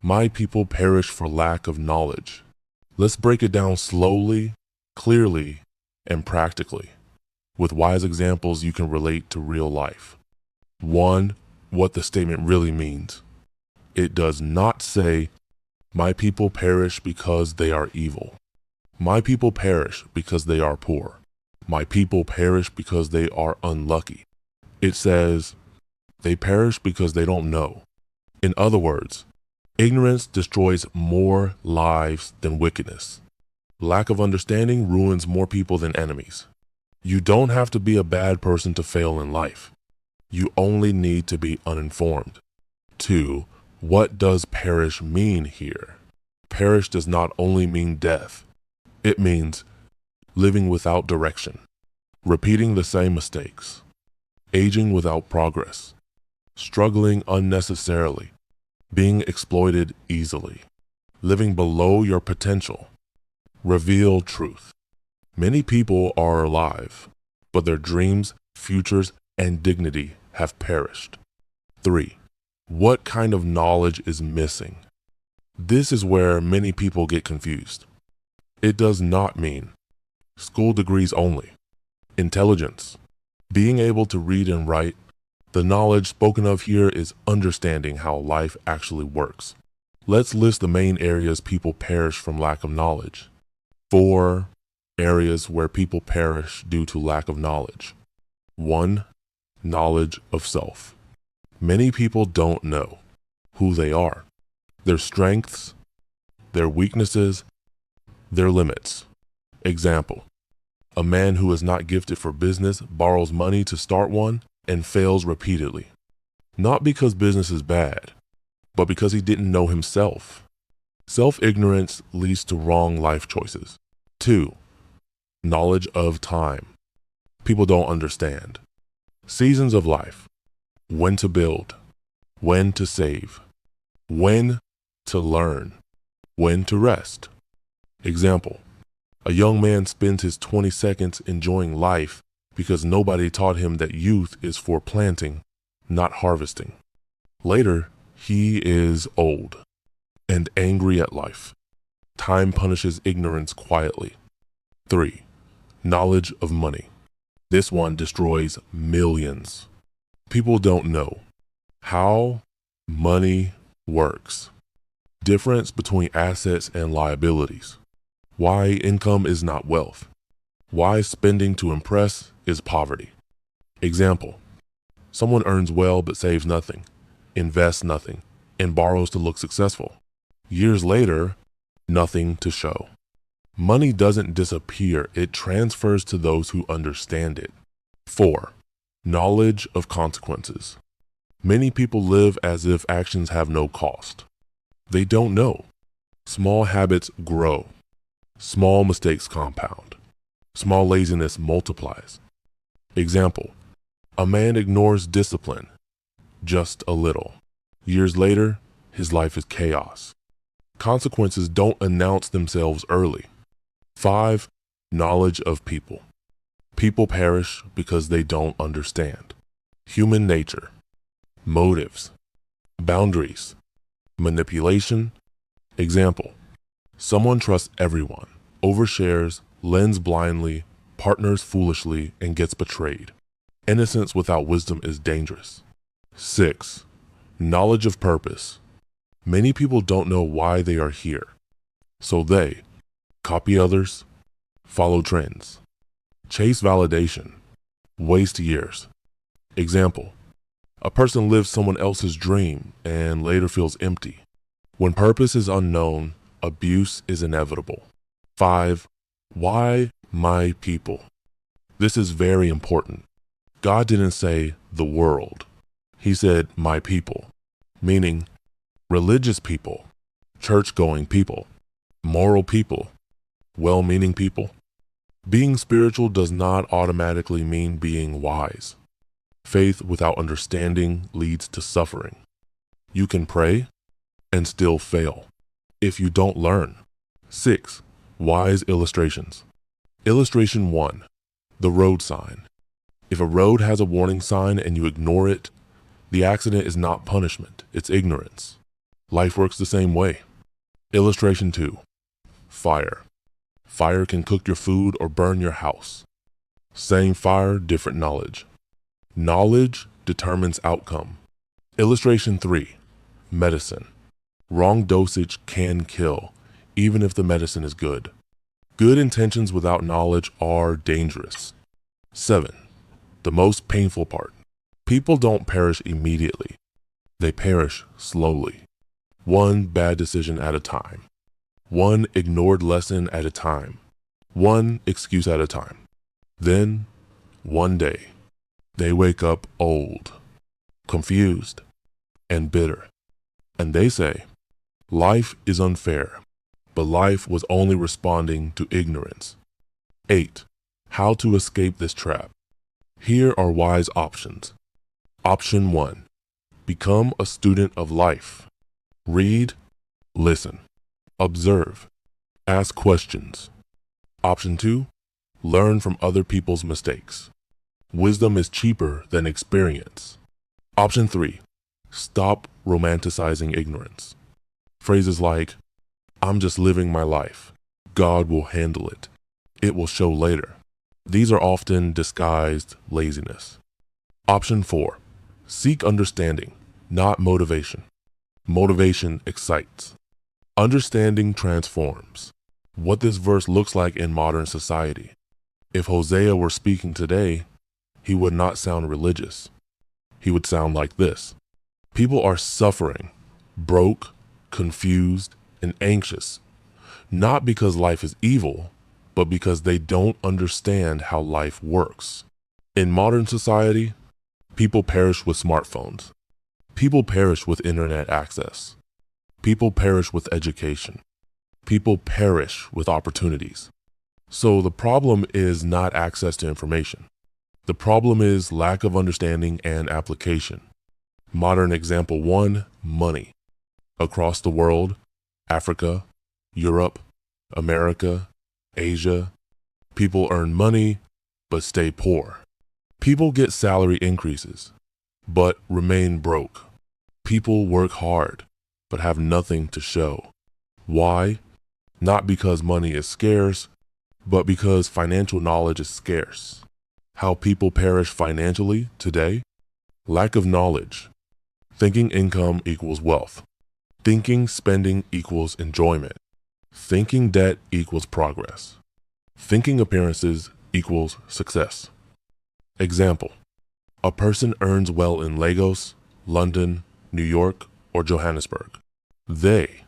My people perish for lack of knowledge. Let's break it down slowly, clearly, and practically, with wise examples you can relate to real life. 1. What the statement really means. It does not say, my people perish because they are evil. My people perish because they are poor. My people perish because they are unlucky. It says, they perish because they don't know. In other words, ignorance destroys more lives than wickedness. Lack of understanding ruins more people than enemies. You don't have to be a bad person to fail in life. You only need to be uninformed. 2. What does perish mean here? Perish does not only mean death. It means living without direction, repeating the same mistakes, aging without progress, struggling unnecessarily, being exploited easily, living below your potential. Reveal truth. Many people are alive, but their dreams, futures, and dignity have perished. 3. What kind of knowledge is missing? This is where many people get confused. It does not mean school degrees only. Intelligence, being able to read and write. The knowledge spoken of here is understanding how life actually works. Let's list the main areas people perish from lack of knowledge. 4 areas where people perish due to lack of knowledge. 1. Knowledge of self. Many people don't know who they are, their strengths, their weaknesses, their limits. Example, a man who is not gifted for business borrows money to start one and fails repeatedly. Not because business is bad, but because he didn't know himself. Self-ignorance leads to wrong life choices. 2. Knowledge of time. People don't understand seasons of life, when to build, when to save, when to learn, when to rest. Example, a young man spends his 20 seconds enjoying life because nobody taught him that youth is for planting, not harvesting. Later, he is old and angry at life. Time punishes ignorance quietly. 3. Knowledge of money. This one destroys millions. People don't know how money works, difference between assets and liabilities, why income is not wealth, why spending to impress is poverty. Example, someone earns well but saves nothing, invests nothing, and borrows to look successful. Years later, nothing to show. Money doesn't disappear, it transfers to those who understand it. 4. Knowledge of consequences. Many people live as if actions have no cost. They don't know. Small habits grow. Small mistakes compound. Small laziness multiplies. Example, a man ignores discipline just a little. Years later, his life is chaos. Consequences don't announce themselves early. 5. Knowledge of people. People perish because they don't understand human nature, motives, boundaries, manipulation. Example, someone trusts everyone, overshares, lends blindly, partners foolishly, and gets betrayed. Innocence without wisdom is dangerous. 6. Knowledge of purpose. Many people don't know why they are here, so they copy others, follow trends, chase validation, waste years. Example, a person lives someone else's dream and later feels empty. When purpose is unknown, abuse is inevitable. 5. Why my people? This is very important. God didn't say the world. He said my people, meaning religious people, church-going people, moral people, well-meaning people. Being spiritual does not automatically mean being wise. Faith without understanding leads to suffering. You can pray and still fail if you don't learn. 6. Wise illustrations. Illustration 1. The road sign. If a road has a warning sign and you ignore it, the accident is not punishment, it's ignorance. Life works the same way. Illustration 2. Fire. Fire can cook your food or burn your house. Same fire, different knowledge. Knowledge determines outcome. Illustration 3. Medicine. Wrong dosage can kill, even if the medicine is good. Good intentions without knowledge are dangerous. 7. The most painful part. People don't perish immediately. They perish slowly. One bad decision at a time. One ignored lesson at a time. One excuse at a time. Then, one day, they wake up old, confused, and bitter. And they say, life is unfair, but life was only responding to ignorance. 8. How to escape this trap. Here are wise options. Option 1. Become a student of life. Read, listen, observe, ask questions. Option 2. Learn from other people's mistakes. Wisdom is cheaper than experience. Option 3. Stop romanticizing ignorance. Phrases like, I'm just living my life. God will handle it. It will show later. These are often disguised laziness. Option 4. Seek understanding, not motivation. Motivation excites. Understanding transforms. What this verse looks like in modern society. If Hosea were speaking today, he would not sound religious. He would sound like this. People are suffering, broke, confused, and anxious, not because life is evil, but because they don't understand how life works. In modern society, people perish with smartphones. People perish with internet access. People perish with education. People perish with opportunities. So the problem is not access to information. The problem is lack of understanding and application. Modern example 1, money. Across the world, Africa, Europe, America, Asia, people earn money but stay poor. People get salary increases but remain broke. People work hard but have nothing to show. Why? Not because money is scarce, but because financial knowledge is scarce. How people perish financially today? Lack of knowledge. Thinking income equals wealth. Thinking spending equals enjoyment. Thinking debt equals progress. Thinking appearances equals success. Example. A person earns well in Lagos, London, New York, or Johannesburg. They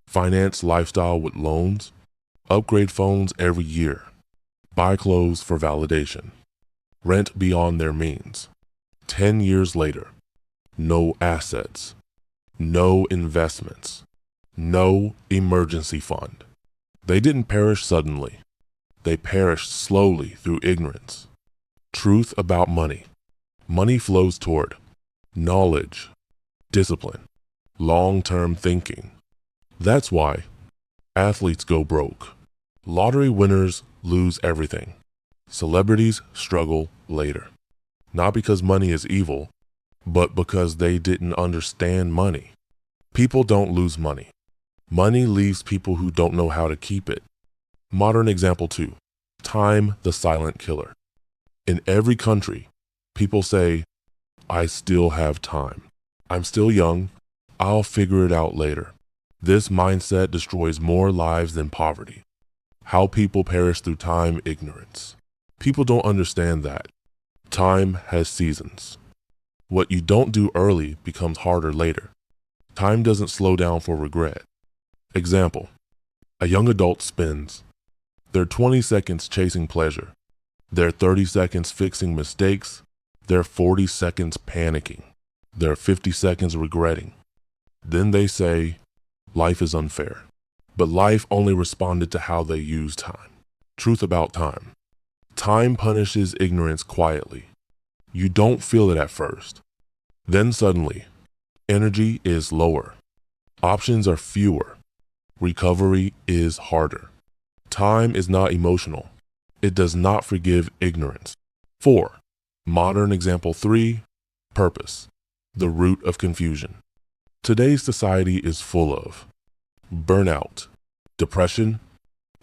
finance lifestyle with loans, upgrade phones every year, buy clothes for validation, rent beyond their means. 10 years later, no assets, no investments, no emergency fund. They didn't perish suddenly. They perished slowly through ignorance. Truth about money. Money flows toward knowledge, discipline, long-term thinking. That's why athletes go broke. Lottery winners lose everything. Celebrities struggle later. Not because money is evil, but because they didn't understand money. People don't lose money. Money leaves people who don't know how to keep it. Modern example 2. Time the silent killer. In every country, people say, I still have time. I'm still young. I'll figure it out later. This mindset destroys more lives than poverty. How people perish through time ignorance. People don't understand that. Time has seasons. What you don't do early becomes harder later. Time doesn't slow down for regret. Example. A young adult spends their 20 seconds chasing pleasure, their 30 seconds fixing mistakes, their 40 seconds panicking, their 50 seconds regretting. Then they say, life is unfair. But life only responded to how they use time. Truth about time. Time punishes ignorance quietly. You don't feel it at first. Then suddenly, energy is lower. Options are fewer. Recovery is harder. Time is not emotional. It does not forgive ignorance. 4. Modern example 3, purpose, the root of confusion. today's society is full of burnout, depression,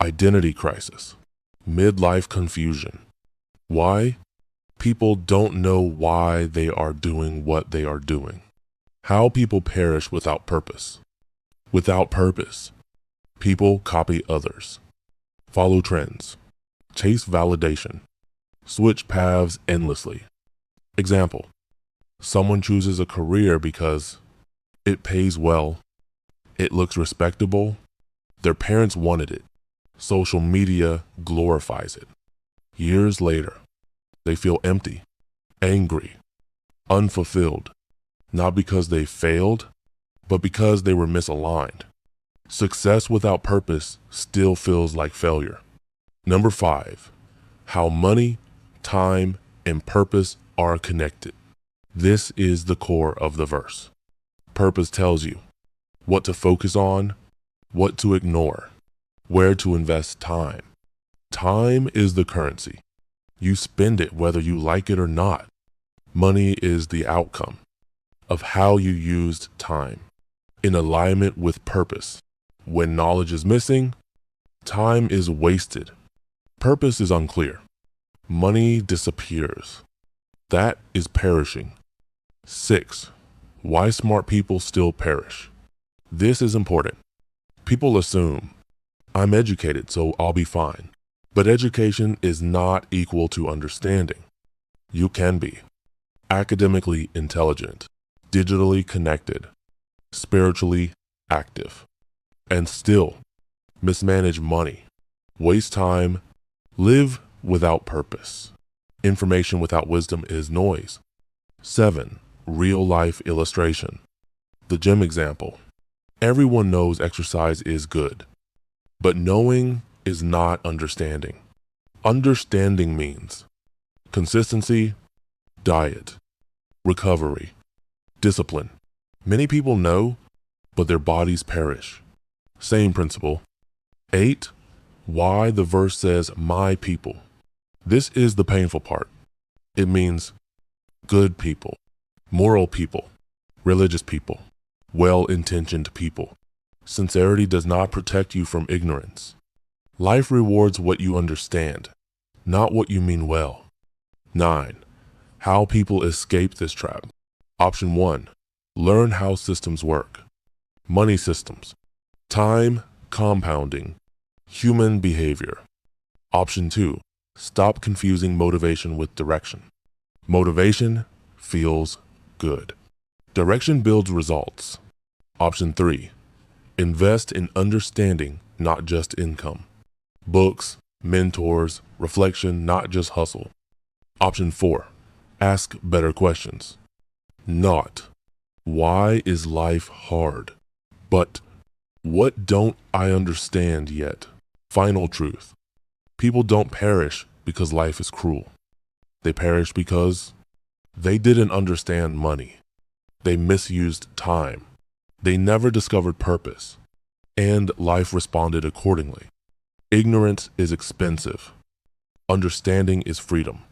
identity crisis, midlife confusion. Why? People don't know why they are doing what they are doing. How people perish without purpose. Without purpose, people copy others, follow trends, chase validation, switch paths endlessly. Example, someone chooses a career because it pays well, it looks respectable, their parents wanted it, social media glorifies it. Years later, they feel empty, angry, unfulfilled, not because they failed, but because they were misaligned. Success without purpose still feels like failure. Number 5, how money, time, and purpose are connected. This is the core of the verse. Purpose tells you what to focus on, what to ignore, where to invest time. Time is the currency. You spend it whether you like it or not. Money is the outcome of how you used time, in alignment with purpose. When knowledge is missing, time is wasted. Purpose is unclear. Money disappears. That is perishing. 6, why smart people still perish. This is important. People assume, I'm educated, so I'll be fine. But education is not equal to understanding. You can be academically intelligent, digitally connected, spiritually active, and still mismanage money, waste time, live without purpose. Information without wisdom is noise. 7, real life illustration. The gym example. Everyone knows exercise is good, but knowing is not understanding. Understanding means consistency, diet, recovery, discipline. Many people know, but their bodies perish. Same principle. 8, why the verse says, my people. This is the painful part. It means good people, moral people, religious people, well-intentioned people. Sincerity does not protect you from ignorance. Life rewards what you understand, not what you mean well. 9, how people escape this trap. Option 1, learn how systems work. Money systems, time, compounding, human behavior. Option 2, stop confusing motivation with direction. Motivation feels good. Direction builds results. Option 3, invest in understanding, not just income. Books, mentors, reflection, not just hustle. Option 4, ask better questions. Not, why is life hard? But, what don't I understand yet? Final truth. People don't perish because life is cruel. They perish because they didn't understand money. They misused time. They never discovered purpose. And life responded accordingly. Ignorance is expensive. Understanding is freedom.